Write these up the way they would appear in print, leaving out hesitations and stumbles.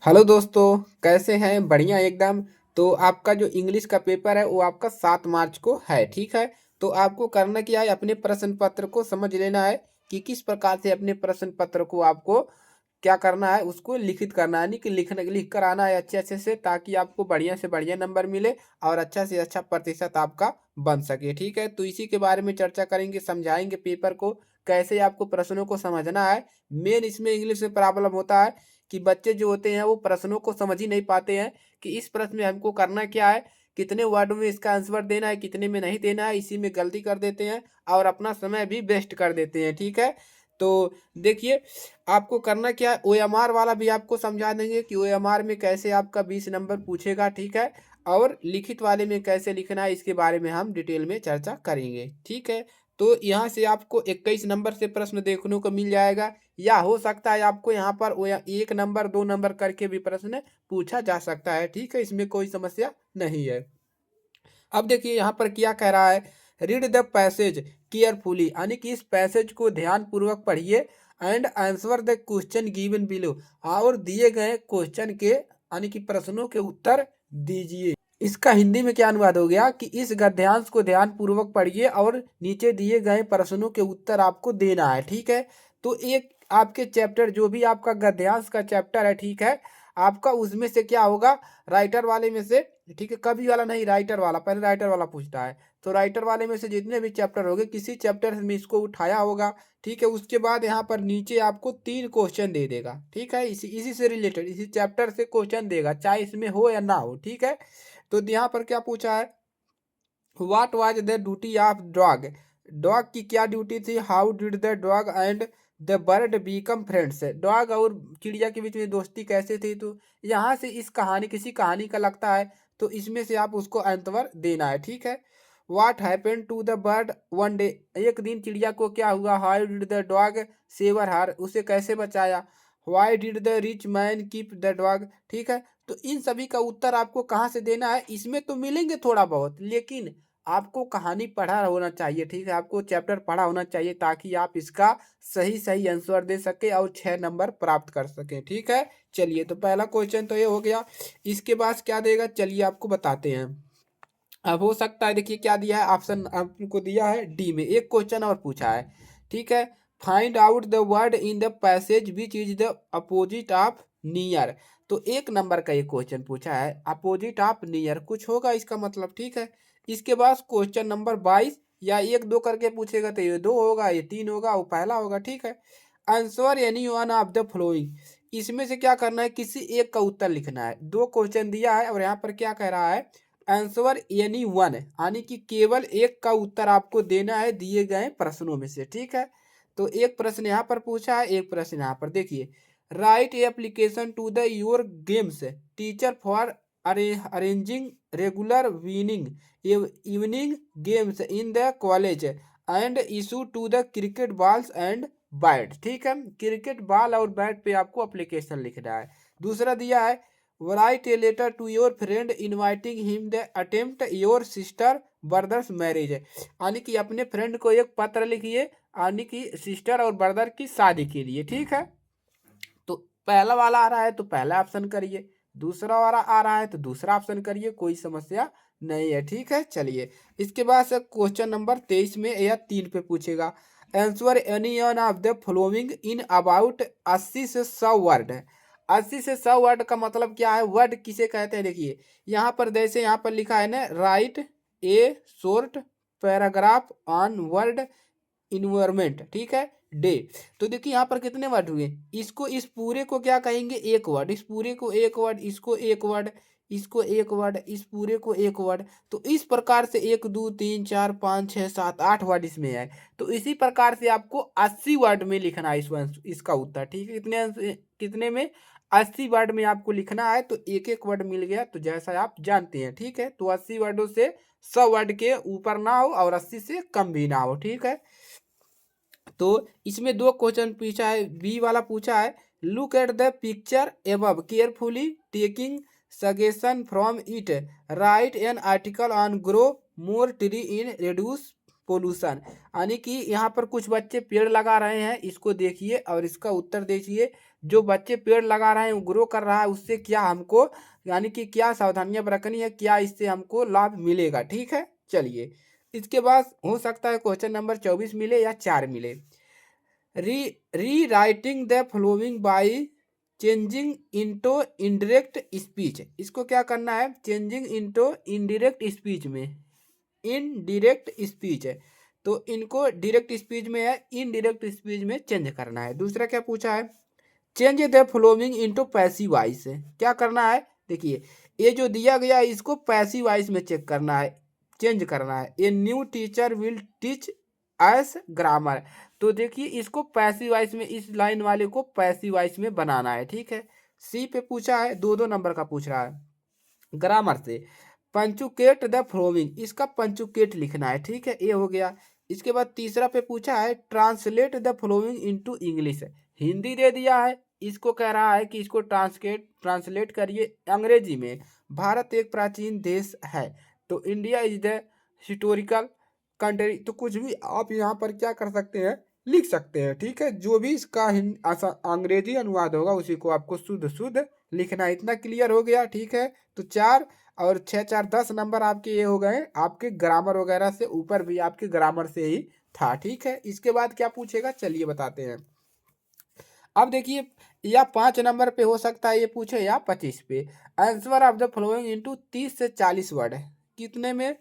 Hello दोस्तों, कैसे हैं? बढ़िया एकदम। तो आपका जो इंग्लिश का पेपर है वो आपका 7 मार्च को है, ठीक है। तो आपको करना क्या है, अपने प्रश्न पत्र को समझ लेना है कि किस प्रकार से अपने प्रश्न पत्र को आपको क्या करना है, उसको लिखित करना है, यानी कि लिख कर आना है अच्छे अच्छे से, ताकि आपको बढ़िया से बढ़िया नंबर मिले और अच्छा से अच्छा प्रतिशत आपका बन सके, ठीक है। तो इसी के बारे में चर्चा करेंगे, समझाएंगे पेपर को कैसे आपको प्रश्नों को समझना है। मेन इसमें इंग्लिश में प्रॉब्लम होता है कि बच्चे जो होते हैं वो प्रश्नों को समझ ही नहीं पाते हैं कि इस प्रश्न में हमको करना क्या है, कितने वर्ड में इसका आंसर देना है, कितने में नहीं देना है। इसी में गलती कर देते हैं और अपना समय भी वेस्ट कर देते हैं, ठीक है। तो देखिए, आपको करना क्या है, OMR वाला भी आपको समझा देंगे कि OMR में कैसे आपका 20 नंबर पूछेगा, ठीक है। और लिखित वाले में कैसे लिखना है, इसके बारे में हम डिटेल में चर्चा करेंगे, ठीक है। तो यहाँ से आपको 21 नंबर से प्रश्न देखने को मिल जाएगा, या हो सकता है आपको यहाँ पर 1 नंबर 2 नंबर करके भी प्रश्न पूछा जा सकता है, ठीक है। इसमें कोई समस्या नहीं है। अब देखिए यहाँ पर क्या कह रहा है, रीड द पैसेज केयरफुली, यानी कि इस पैसेज को ध्यान पूर्वक पढ़िए and answer the question given below, और दिए गए क्वेश्चन के यानी कि प्रश्नों के उत्तर दीजिए। इसका हिंदी में क्या अनुवाद हो गया कि इस गद्यांश को ध्यान पूर्वक पढ़िए और नीचे दिए गए प्रश्नों के उत्तर आपको देना है, ठीक है। तो एक आपके चैप्टर जो भी आपका गद्यांश का चैप्टर है, ठीक है, आपका उसमें से क्या होगा, राइटर वाले में से, ठीक है, कवि वाला नहीं, राइटर वाला, पहले राइटर वाला पूछता है। तो राइटर वाले में से जितने भी चैप्टर होंगे, किसी चैप्टर में इसको उठाया होगा, ठीक है। उसके बाद यहाँ पर नीचे आपको 3 क्वेश्चन दे देगा, ठीक है, इसी इसी से रिलेटेड, इसी चैप्टर से क्वेश्चन देगा, चाहे इसमें हो या ना हो, ठीक है। तो यहाँ पर क्या पूछा है, what was the duty of dog, dog की क्या ड्यूटी थी, how did the dog and the bird become friends, dog और चिड़िया के बीच में दोस्ती कैसे थी। तो यहाँ से इस कहानी, किसी कहानी का लगता है, तो इसमें से आप उसको आंसर देना है, ठीक है। What happened to the bird one day, एक दिन चिड़िया को क्या हुआ, how did the dog save her, उसे कैसे बचाया, why did the rich man keep the dog, ठीक है। तो इन सभी का उत्तर आपको कहाँ से देना है, इसमें तो मिलेंगे थोड़ा बहुत, लेकिन आपको कहानी पढ़ा होना चाहिए, ठीक है, आपको चैप्टर पढ़ा होना चाहिए, ताकि आप इसका सही सही आंसर दे सके और 6 नंबर प्राप्त कर सके, ठीक है। चलिए, तो पहला क्वेश्चन तो ये हो गया। इसके बाद क्या देगा, चलिए आपको बताते हैं। अब हो सकता है, देखिए क्या दिया है, ऑप्शन आपको दिया है डी में, एक क्वेश्चन और पूछा है, ठीक है। Find out the word in the passage which is the opposite of near, तो 1 नंबर का एक क्वेश्चन पूछा है, अपोजिट ऑफ नियर कुछ होगा इसका मतलब, ठीक है। इसके बाद क्वेश्चन नंबर 22, या 1 2 करके पूछेगा तो ये 2 होगा, ये 3 होगा, वो पहला होगा, ठीक है। Answer any one of the flowing, इसमें से क्या करना है, किसी एक का उत्तर लिखना है। 2 क्वेश्चन दिया है और यहाँ पर क्या कह रहा है, आंसर एनी वन, यानी कि केवल एक का उत्तर आपको देना है दिए गए प्रश्नों में से, ठीक है। तो एक प्रश्न यहाँ पर पूछा है, एक प्रश्न यहाँ पर, देखिए, write application to the your games teacher for arranging regular winning evening games in the college and issue to the cricket balls and bat, ठीक है। क्रिकेट बॉल और बैट पे आपको एप्लीकेशन लिखना है। दूसरा दिया है, write a letter to your friend inviting him the attempt your sister brother's marriage, यानी कि अपने फ्रेंड को एक पत्र लिखिए, यानी कि सिस्टर और ब्रदर की शादी के लिए, ठीक है। तो पहला वाला आ रहा है तो पहला ऑप्शन करिए, दूसरा वाला आ रहा है तो दूसरा ऑप्शन करिए, कोई समस्या नहीं है, ठीक है। चलिए, इसके बाद से क्वेश्चन नंबर 23 में या 3 पे पूछेगा, answer any one of the following in about 80 से 100 वर्ड है। 80 से 100 वर्ड का मतलब क्या है, वर्ड किसे कहते हैं, देखिए यहाँ पर, जैसे यहाँ पर लिखा है ना, right A short paragraph on word environment, ठीक है, डे। तो देखिए यहाँ पर कितने वर्ड हुए, इसको, इस पूरे को क्या कहेंगे, एक वर्ड, इस पूरे को एक वर्ड, इसको एक वर्ड, इसको एक वर्ड, इस पूरे को एक वर्ड। तो इस प्रकार से 1 2 3 4 5 6 7 8 वर्ड इसमें है। तो इसी प्रकार से आपको 80 वर्ड में लिखना है इसका उत्तर, ठीक है। कितने में, 80 वर्ड में आपको लिखना है। तो एक एक वर्ड मिल गया, तो जैसा आप जानते हैं, ठीक है। तो 80 वर्डों से 100 वर्ड के ऊपर ना हो और 80 से कम भी ना हो, ठीक है। तो इसमें 2 क्वेश्चन पूछा है, बी वाला पूछा है, look at the picture above carefully taking suggestion from it, right an article on grow more tree in reduce pollution, यानी कि यहाँ पर कुछ बच्चे पेड़ लगा रहे हैं, इसको देखिए और इसका उत्तर देखिए। जो बच्चे पेड़ लगा रहे हैं वो ग्रो कर रहा है, उससे क्या हमको यानी कि क्या सावधानियां बरतनी है, क्या इससे हमको लाभ मिलेगा। ठीक है, चलिए इसके बाद हो सकता है क्वेश्चन नंबर 24 मिले या 4 मिले। री री writing the flowing by changing into indirect speech. इसको क्या करना है, चेंजिंग इंटो इनडायरेक्ट स्पीच में, इनडायरेक्ट स्पीच है तो इनको डायरेक्ट स्पीच में है, इनडायरेक्ट स्पीच में चेंज करना है। दूसरा क्या पूछा है, change the flowing into passive voice. क्या करना है, देखिए ये जो दिया गया है इसको पैसिव वॉइस में चेक करना है, चेंज करना है। A new teacher will teach S grammar, तो देखिए इसको पैसिव वॉइस में, इस लाइन वाले को पैसिव वॉइस में बनाना है। ठीक है, सी पे पूछा है, दो दो नंबर का पूछ रहा है ग्रामर से। पंचुकेट द फ्लोइंग, इसका पंचुकेट लिखना है। ठीक है, ये हो गया। इसके बाद तीसरा पे पूछा है translate the following into English, Hindi दे दिया है, इसको कह रहा है कि इसको ट्रांसलेट करिए अंग्रेजी में। भारत एक प्राचीन देश है, तो India is the historical country, तो कुछ भी आप यहाँ पर क्या कर सकते हैं, लिख सकते हैं। ठीक है, जो भी इसका अंग्रेजी अनुवाद होगा उसी को आपको शुद्ध शुद्ध लिखना है। इतना क्लियर हो गया। ठीक है, तो 4 और 6 4 10 नंबर आपके ये हो गए, आपके ग्रामर वगैरह से ऊपर भी आपके ग्रामर से ही था। ठीक है, इसके बाद क्या पूछेगा चलिए बताते हैं। अब देखिए या 5 नंबर पे हो सकता है ये पूछे या 25 पे। Answer of the following into 30 से 40 वर्ड है, कितने में,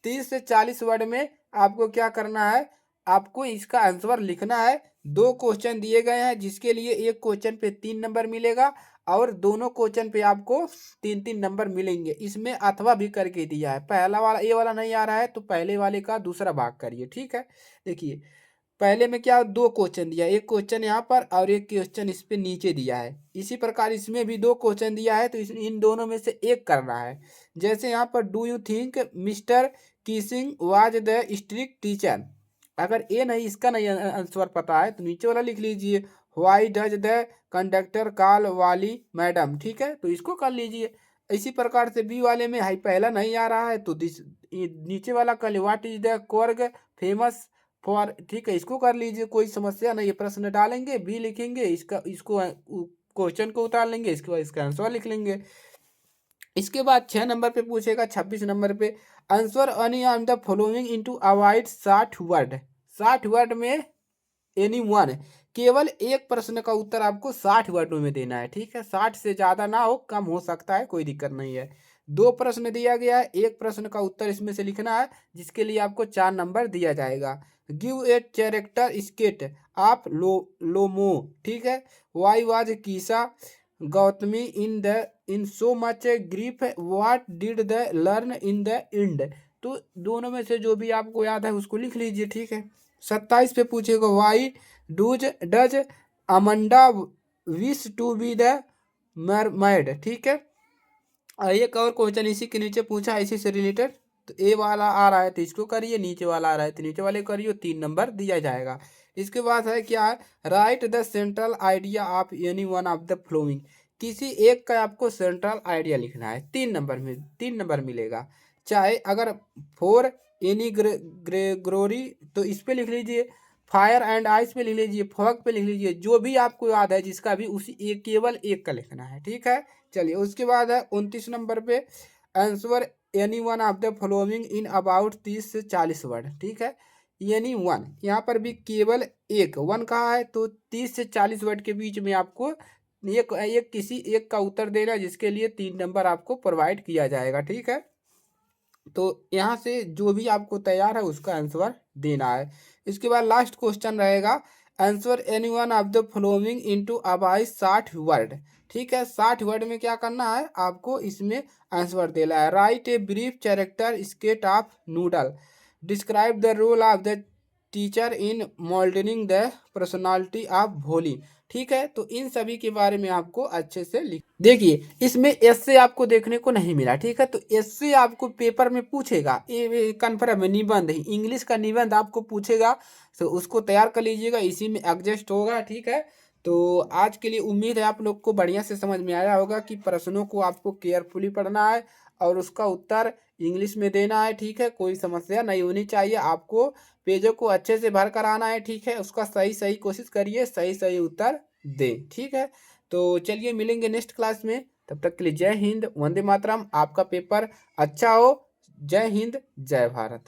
30 से 40 वर्ड में आपको क्या करना है, आपको इसका आंसर लिखना है। 2 क्वेश्चन दिए गए हैं जिसके लिए एक क्वेश्चन पे 3 नंबर मिलेगा और दोनों क्वेश्चन पे आपको 3-3 नंबर मिलेंगे। इसमें अथवा भी करके दिया है, पहला वाला ये वाला नहीं आ रहा है तो पहले वाले का दूसरा भाग करिए। ठीक है, देखिए पहले में क्या 2 क्वेश्चन दिया, एक क्वेश्चन यहाँ पर और एक क्वेश्चन इस पे नीचे दिया है। इसी प्रकार इसमें भी 2 क्वेश्चन दिया है तो इन दोनों में से एक करना है। जैसे यहाँ पर do you think mister Keesing was the strict teacher, अगर ये नहीं, इसका नहीं आंसर पता है तो नीचे वाला लिख लीजिए, why does the conductor call वाली मैडम। ठीक है, तो इसको कर लीजिए। इसी प्रकार से बी वाले में हाई पहला नहीं आ रहा है तो नीचे वाला कर ली, what is the Coorg famous for. ठीक है, इसको कर लीजिए, कोई समस्या नहीं। ये प्रश्न डालेंगे, बी लिखेंगे, इसको क्वेश्चन को उतार लेंगे, इसके बाद इसका आंसर लिख लेंगे। इसके बाद 6 नंबर पे पूछेगा, 26 नंबर पे answer any on the following into avoid 60 word. 60 word में एनी वन, केवल एक प्रश्न का उत्तर आपको 60 वर्डों में देना है। ठीक है, 60 से ज़्यादा ना हो, कम हो सकता है, कोई दिक्कत नहीं है। 2 प्रश्न दिया गया है, एक प्रश्न का उत्तर इसमें से लिखना है जिसके लिए आपको 4 नंबर दिया जाएगा। गिव ए कैरेक्टर स्केट आप लोमो। ठीक है, why was Kisa Gotami in so much grief, what did the learn in the end. तो दोनों में से जो भी आपको याद है उसको लिख लीजिए। ठीक है, 27 पे पूछेगा, why does Amanda wish to be the mermaid. ठीक है, एक और क्वेश्चन इसी के नीचे पूछा है इसी से रिलेटेड, तो ए वाला आ रहा है तो इसको करिए, नीचे वाला आ रहा है तो नीचे वाले करिए, 3 नंबर दिया जाएगा। इसके बाद है क्या है, right the central idea of any one of the flowing, किसी एक का आपको सेंट्रल आइडिया लिखना है। 3 नंबर में 3 नंबर मिलेगा। चाहे अगर फोर एनी ग्रेगोरी तो इस पे लिख लीजिए, फायर एंड आइस पे लिख लीजिए, फॉग पे लिख लीजिए, जो भी आपको याद है जिसका भी उसी एक केवल एक का लिखना है। ठीक है, चलिए उसके बाद है 29 नंबर पे answer any one of the following in about 30 से 40 वर्ड। ठीक है, एनी वन, यहाँ पर भी केवल एक वन कहा है तो 30 से 40 वर्ड के बीच में आपको एक किसी एक का उत्तर देना है जिसके लिए 3 नंबर आपको प्रोवाइड किया जाएगा। ठीक है, तो यहाँ से जो भी आपको तैयार है उसका आंसर देना है। इसके बाद लास्ट क्वेश्चन रहेगा, answer any one of the following into about 60 word. ठीक है, 60 वर्ड में क्या करना है आपको, इसमें आंसर देना है। Write a brief character sketch of noodle, describe the role of the teacher in moulding the personality of Bholi. ठीक है, तो इन सभी के बारे में आपको अच्छे से लिख, देखिए इसमें एस्से आपको देखने को नहीं मिला। ठीक है, तो एस्से आपको पेपर में पूछेगा, ये कन्फर्म है, निबंध ही इंग्लिश का निबंध आपको पूछेगा, तो उसको तैयार कर लीजिएगा, इसी में एडजस्ट होगा। ठीक है, तो आज के लिए उम्मीद है आप लोग को बढ़िया से समझ में आया होगा कि प्रश्नों को आपको केयरफुली पढ़ना है और उसका उत्तर इंग्लिश में देना है। ठीक है, कोई समस्या नहीं होनी चाहिए, आपको पेजों को अच्छे से भर कर आना है। ठीक है, उसका सही सही कोशिश करिए, सही सही उत्तर दें। ठीक है, तो चलिए मिलेंगे नेक्स्ट क्लास में, तब तक के लिए जय हिंद, वंदे मातरम। आपका पेपर अच्छा हो। जय हिंद, जय भारत।